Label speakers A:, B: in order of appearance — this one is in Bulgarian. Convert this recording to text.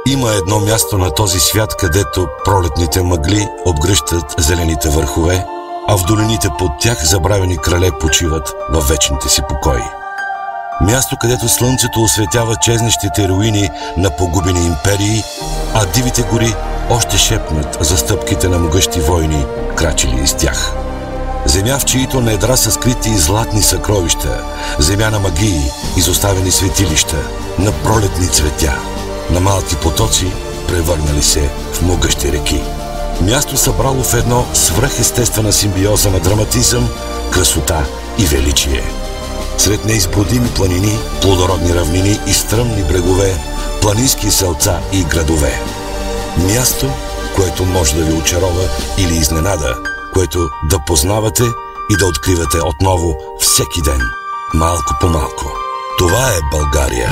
A: Има едно място на този свят, където пролетните мъгли обгръщат зелените върхове, а в долините под тях забравени крале почиват във вечните си покои. Място, където слънцето осветява чезнещите руини на погубени империи, а дивите гори още шепнат за стъпките на могъщи войни, крачили из тях. Земя, в чието недра са скрити златни съкровища, земя на магии, изоставени светилища, на пролетни цветя, на малки потоци, превърнали се в могъщи реки. Място събрало в едно свръхестествена симбиоза на драматизъм, красота и величие. Сред неизбродими планини, плодородни равнини и стръмни брегове, планински селца и градове. Място, което може да ви очарова или изненада, което да познавате и да откривате отново всеки ден, малко по малко. Това е България.